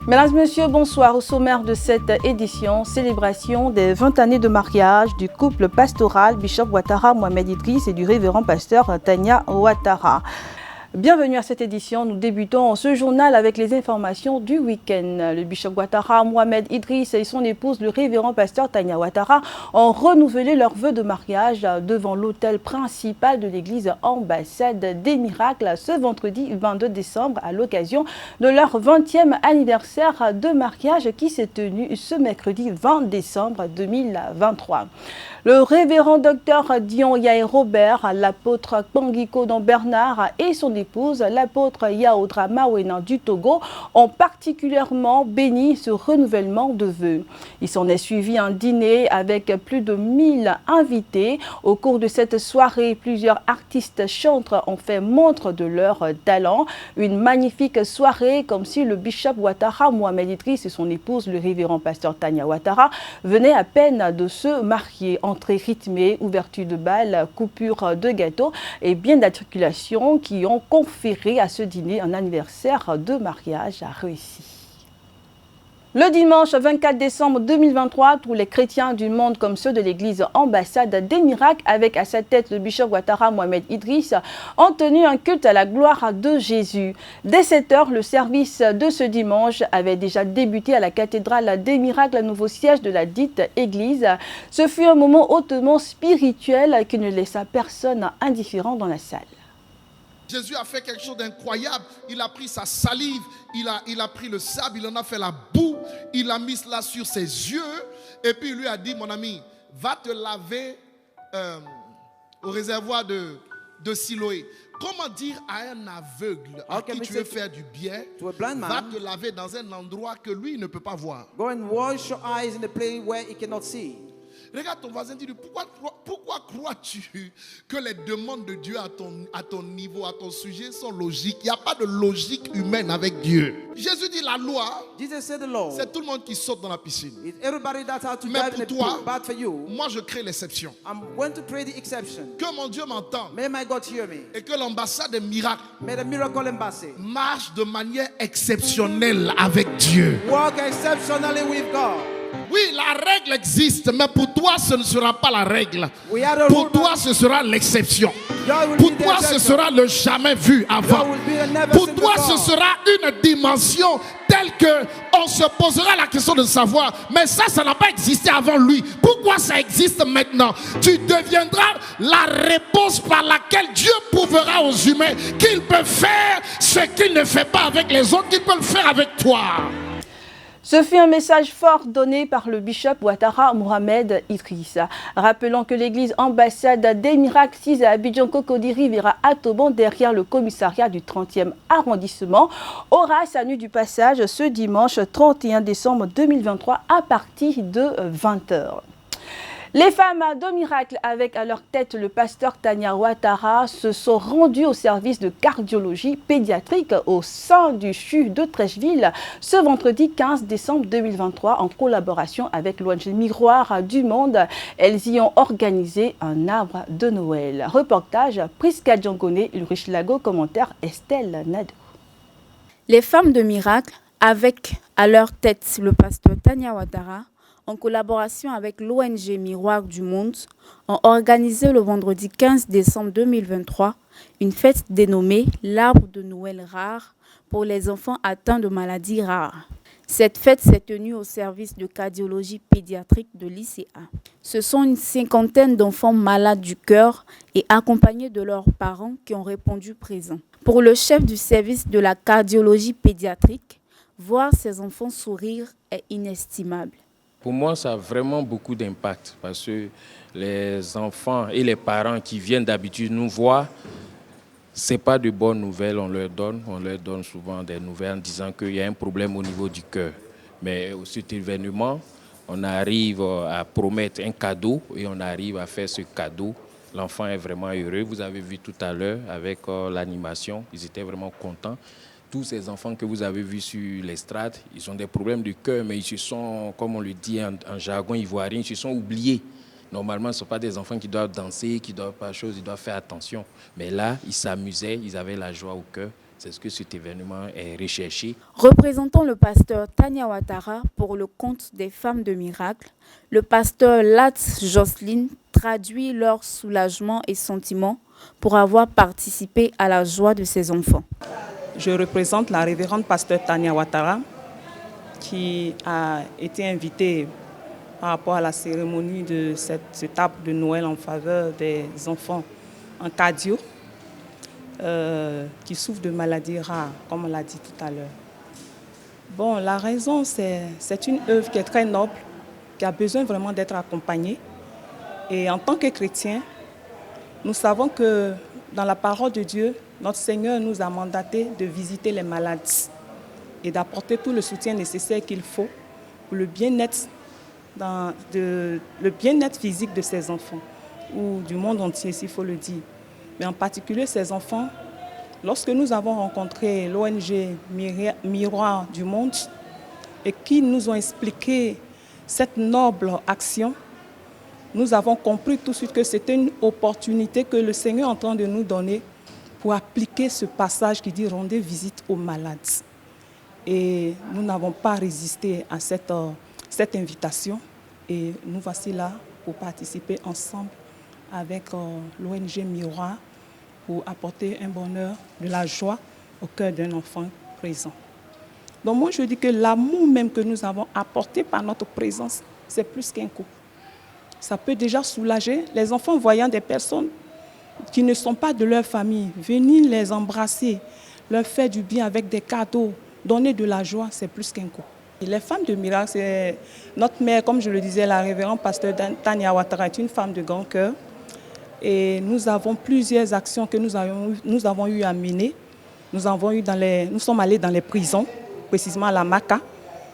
Mesdames et messieurs, bonsoir. Au sommaire de cette édition, célébration des 20 années de mariage du couple pastoral Bishop Ouattara Mohamed Idriss et du révérend pasteur Tania Ouattara. Bienvenue à cette édition. Nous débutons ce journal avec les informations du week-end. Le Bishop Ouattara Mohamed Idriss et son épouse, le révérend pasteur Tania Ouattara, ont renouvelé leur vœu de mariage devant l'autel principal de l'église Ambassade des Miracles ce vendredi 22 décembre à l'occasion de leur 20e anniversaire de mariage qui s'est tenu ce mercredi 20 décembre 2023. Le révérend docteur Dion Yaé Robert, l'apôtre Kpangiko Don Bernard et son épouse, l'apôtre Yaodra Mawena du Togo, ont particulièrement béni ce renouvellement de vœux. Il s'en est suivi un dîner avec plus de 1000 invités. Au cours de cette soirée, plusieurs artistes chantres ont fait montre de leur talent. Une magnifique soirée comme si le Bishop Ouattara Mohamed Idriss et son épouse, le révérend pasteur Tania Ouattara, venaient à peine de se marier. Entrée rythmée, ouverture de bal, coupure de gâteau et bien d'articulations qui ont conféré à ce dîner un anniversaire de mariage réussi. Le dimanche 24 décembre 2023, tous les chrétiens du monde comme ceux de l'église Ambassade des Miracles, avec à sa tête le bishop Ouattara Mohamed Idriss, ont tenu un culte à la gloire de Jésus. Dès 7 h, le service de ce dimanche avait déjà débuté à la cathédrale des Miracles, nouveau siège de la dite église. Ce fut un moment hautement spirituel qui ne laissa personne indifférent dans la salle. Jésus a fait quelque chose d'incroyable. Il a pris sa salive, il a pris le sable, il en a fait la boue, il a mis cela sur ses yeux et puis il lui a dit, mon ami, va te laver au réservoir de Siloé. Comment dire à un aveugle à qui tu veux faire du bien, va te laver dans un endroit que lui ne peut pas voir. Go and wash your eyes in a place where he cannot see. Regarde ton voisin, dis-lui, pourquoi crois-tu que les demandes de Dieu à ton niveau, à ton sujet sont logiques? Il n'y a pas de logique humaine avec Dieu. Jésus dit la loi, c'est tout le monde qui saute dans la piscine. Mais pour toi, moi je crée l'exception. Que mon Dieu m'entende et que l'ambassade des miracles marche de manière exceptionnelle avec Dieu. Walk exceptionally with God. Oui, la règle existe, mais pour toi, ce ne sera pas la règle. Pour toi, ce sera l'exception. Pour toi, ce sera le jamais vu avant. Pour toi, ce sera une dimension telle que on se posera la question de savoir, mais ça n'a pas existé avant lui. Pourquoi ça existe maintenant? Tu deviendras la réponse par laquelle Dieu prouvera aux humains qu'ils peuvent faire ce qu'il ne fait pas avec les autres, qu'ils peuvent faire avec toi. Ce fut un message fort donné par le bishop Ouattara Mohamed Idriss. Rappelons que l'église Ambassade des Miracles 6 à Abidjan Cocody Vera Atoban, derrière le commissariat du 30e arrondissement, aura sa nuit du passage ce dimanche 31 décembre 2023 à partir de 20 h. Les femmes de miracle, avec à leur tête le pasteur Tania Ouattara, se sont rendues au service de cardiologie pédiatrique au sein du CHU de Trècheville ce vendredi 15 décembre 2023 en collaboration avec l'ONG Miroir du Monde. Elles y ont organisé un arbre de Noël. Reportage Priska Djangone, Ulrich Lago, commentaire Estelle Nadeau. Les femmes de miracle, avec à leur tête le pasteur Tania Ouattara, en collaboration avec l'ONG Miroir du Monde, ont organisé le vendredi 15 décembre 2023 une fête dénommée l'Arbre de Noël rare pour les enfants atteints de maladies rares. Cette fête s'est tenue au service de cardiologie pédiatrique de l'ICA. Ce sont une cinquantaine d'enfants malades du cœur et accompagnés de leurs parents qui ont répondu présents. Pour le chef du service de la cardiologie pédiatrique, voir ces enfants sourire est inestimable. Pour moi, ça a vraiment beaucoup d'impact parce que les enfants et les parents qui viennent d'habitude nous voir, ce n'est pas de bonnes nouvelles, on leur donne souvent des nouvelles en disant qu'il y a un problème au niveau du cœur. Mais au cet événement, on arrive à promettre un cadeau et on arrive à faire ce cadeau. L'enfant est vraiment heureux. Vous avez vu tout à l'heure avec l'animation, ils étaient vraiment contents. Tous ces enfants que vous avez vus sur l'estrade, ils ont des problèmes de cœur, mais ils se sont, comme on le dit en jargon ivoirien, ils se sont oubliés. Normalement, ce ne sont pas des enfants qui doivent danser, qui doivent pas chose, ils doivent faire attention. Mais là, ils s'amusaient, ils avaient la joie au cœur. C'est ce que cet événement est recherché. Représentant le pasteur Tanya Ouattara pour le compte des femmes de miracle, le pasteur Latz Jocelyne traduit leur soulagement et sentiment pour avoir participé à la joie de ses enfants. Je représente la révérende pasteur Tanya Ouattara qui a été invitée par rapport à la cérémonie de cette étape de Noël en faveur des enfants en cardio qui souffrent de maladies rares, comme on l'a dit tout à l'heure. Bon, la raison, c'est une œuvre qui est très noble, qui a besoin vraiment d'être accompagnée. Et en tant que chrétiens, nous savons que dans la parole de Dieu, notre Seigneur nous a mandaté de visiter les malades et d'apporter tout le soutien nécessaire qu'il faut pour le bien-être physique de ces enfants, ou du monde entier, s'il faut le dire. Mais en particulier ces enfants, lorsque nous avons rencontré l'ONG Miroir du Monde et qui nous ont expliqué cette noble action, nous avons compris tout de suite que c'était une opportunité que le Seigneur est en train de nous donner pour appliquer ce passage qui dit « Rendez visite aux malades ». Et nous n'avons pas résisté à cette invitation et nous voici là pour participer ensemble avec l'ONG Miroir pour apporter un bonheur, de la joie au cœur d'un enfant présent. Donc moi je dis que l'amour même que nous avons apporté par notre présence, c'est plus qu'un coup. Ça peut déjà soulager les enfants voyant des personnes qui ne sont pas de leur famille, venir les embrasser, leur faire du bien avec des cadeaux, donner de la joie, c'est plus qu'un coup. Et les femmes de miracle, c'est notre mère, comme je le disais, la révérende pasteur Tanya Ouattara est une femme de grand cœur. Et nous avons plusieurs actions que nous avons eu à mener. Nous sommes allés dans les prisons, précisément à la Maca.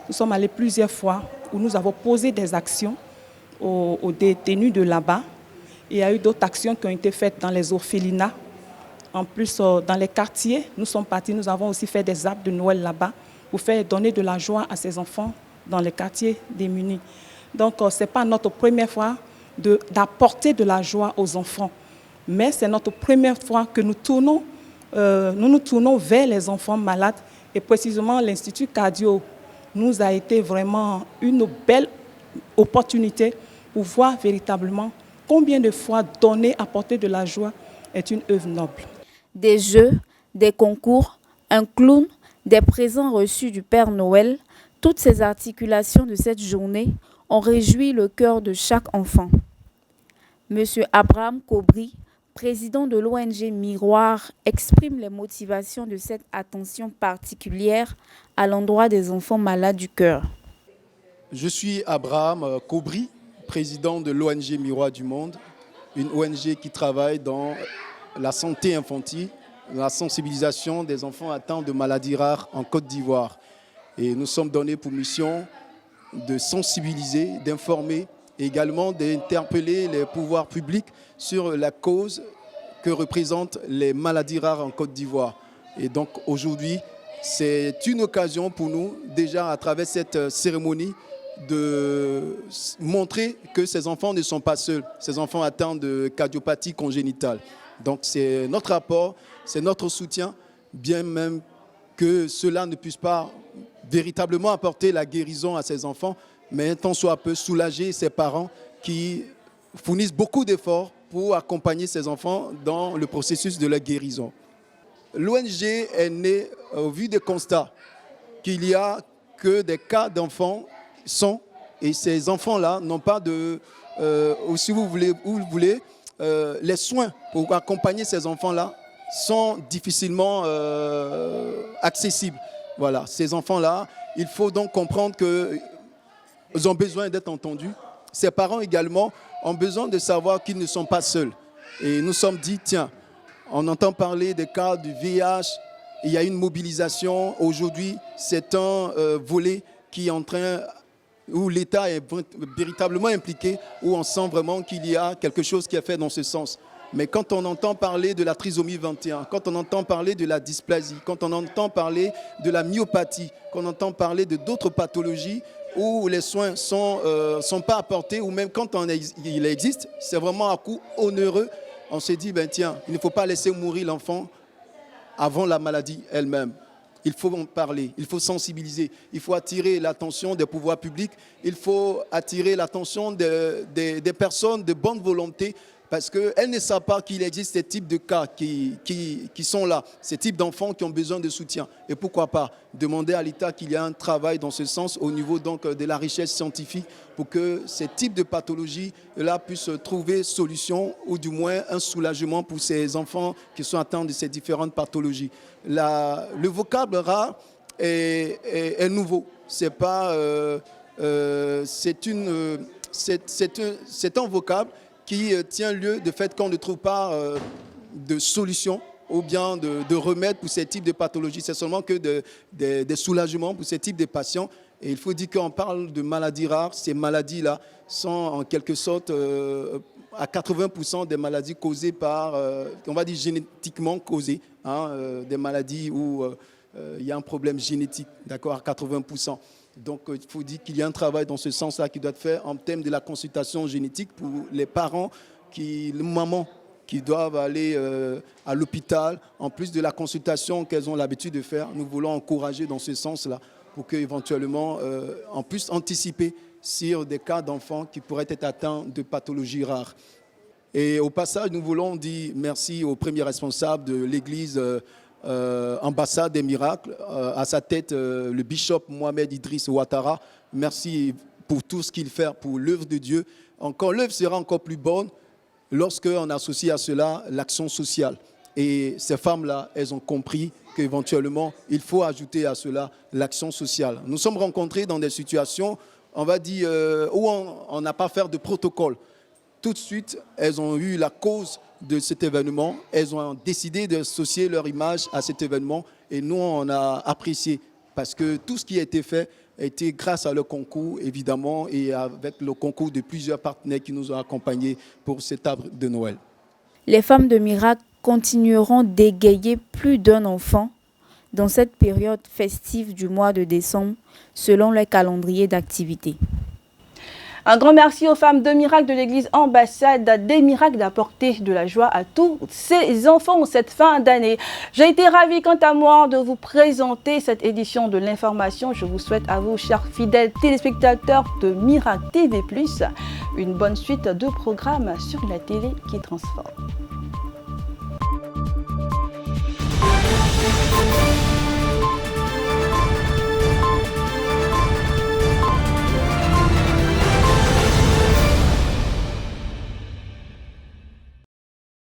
Nous sommes allés plusieurs fois où nous avons posé des actions aux détenus de là-bas. Il y a eu d'autres actions qui ont été faites dans les orphelinats. En plus, dans les quartiers, nous sommes partis, nous avons aussi fait des arbres de Noël là-bas pour faire donner de la joie à ces enfants dans les quartiers démunis. Donc, ce n'est pas notre première fois d'apporter de la joie aux enfants, mais c'est notre première fois que nous nous tournons vers les enfants malades et précisément l'Institut Cardio nous a été vraiment une belle opportunité pour voir véritablement combien de fois donner, apporter de la joie est une œuvre noble. Des jeux, des concours, un clown, des présents reçus du Père Noël, toutes ces articulations de cette journée ont réjoui le cœur de chaque enfant. Monsieur Abraham Kobri, président de l'ONG Miroir, exprime les motivations de cette attention particulière à l'endroit des enfants malades du cœur. Je suis Abraham Kobri, président de l'ONG Miroir du Monde, une ONG qui travaille dans la santé infantile, la sensibilisation des enfants atteints de maladies rares en Côte d'Ivoire. Et nous sommes donnés pour mission de sensibiliser, d'informer et également d'interpeller les pouvoirs publics sur la cause que représentent les maladies rares en Côte d'Ivoire. Et donc aujourd'hui, c'est une occasion pour nous, déjà à travers cette cérémonie, de montrer que ces enfants ne sont pas seuls, ces enfants atteints de cardiopathie congénitale. Donc c'est notre apport, c'est notre soutien, bien même que cela ne puisse pas véritablement apporter la guérison à ces enfants, mais tant soit peu soulager ces parents qui fournissent beaucoup d'efforts pour accompagner ces enfants dans le processus de leur guérison. L'ONG est née au vu des constats qu'il y a que des cas d'enfants et ces enfants-là n'ont pas de, ou si vous voulez, les soins pour accompagner ces enfants-là sont difficilement accessibles. Voilà, ces enfants-là, il faut donc comprendre qu'ils ont besoin d'être entendus. Ces parents également ont besoin de savoir qu'ils ne sont pas seuls. Et nous sommes dit, tiens, on entend parler des cas du VIH, il y a une mobilisation. Aujourd'hui, c'est un volet qui est en train, où l'État est véritablement impliqué, où on sent vraiment qu'il y a quelque chose qui est fait dans ce sens. Mais quand on entend parler de la trisomie 21, quand on entend parler de la dysplasie, quand on entend parler de la myopathie, quand on entend parler de d'autres pathologies où les soins ne sont pas apportés, ou même quand il existe, c'est vraiment un coup onéreux. On s'est dit, ben tiens, il ne faut pas laisser mourir l'enfant avant la maladie elle-même. Il faut en parler, il faut sensibiliser, il faut attirer l'attention des pouvoirs publics, il faut attirer l'attention des personnes de bonne volonté parce qu'elles ne savent pas qu'il existe ces types de cas qui sont là, ces types d'enfants qui ont besoin de soutien. Et pourquoi pas demander à l'État qu'il y ait un travail dans ce sens au niveau donc de la recherche scientifique pour que ces types de pathologies-là puissent trouver solution ou du moins un soulagement pour ces enfants qui sont atteints de ces différentes pathologies. Le vocable rare est nouveau. C'est un vocable qui tient lieu du fait qu'on ne trouve pas de solution ou bien de remède pour ces types de pathologies. C'est seulement que des soulagements pour ces types de patients. Et il faut dire qu'on parle de maladies rares. Ces maladies-là sont en quelque sorte à 80% des maladies causées par, on va dire génétiquement causées, des maladies où il y a un problème génétique, d'accord, à 80%. Donc, il faut dire qu'il y a un travail dans ce sens-là qui doit être fait en termes de la consultation génétique pour les parents, les mamans qui doivent aller à l'hôpital. En plus de la consultation qu'elles ont l'habitude de faire, nous voulons encourager dans ce sens-là pour qu'éventuellement, on puisse anticiper sur des cas d'enfants qui pourraient être atteints de pathologies rares. Et au passage, nous voulons dire merci au premier responsable de l'Église ambassade des miracles, à sa tête le bishop Mohamed Idriss Ouattara. Merci pour tout ce qu'il fait pour l'œuvre de Dieu. L'œuvre sera encore plus bonne lorsqu'on associe à cela l'action sociale. Et ces femmes-là, elles ont compris qu'éventuellement, il faut ajouter à cela l'action sociale. Nous sommes rencontrés dans des situations, on va dire, où on n'a pas fait de protocole. Tout de suite, elles ont eu la cause de cet événement. Elles ont décidé d'associer leur image à cet événement et nous, on a apprécié parce que tout ce qui a été fait a été grâce à leur concours, évidemment, et avec le concours de plusieurs partenaires qui nous ont accompagnés pour cet arbre de Noël. Les femmes de miracle continueront d'égayer plus d'un enfant dans cette période festive du mois de décembre selon leur calendrier d'activité. Un grand merci aux femmes de miracle de l'église ambassade des miracles d'apporter de la joie à tous ces enfants cette fin d'année. J'ai été ravie quant à moi de vous présenter cette édition de l'information. Je vous souhaite à vous, chers fidèles téléspectateurs de Miracle TV+, une bonne suite de programmes sur la télé qui transforme.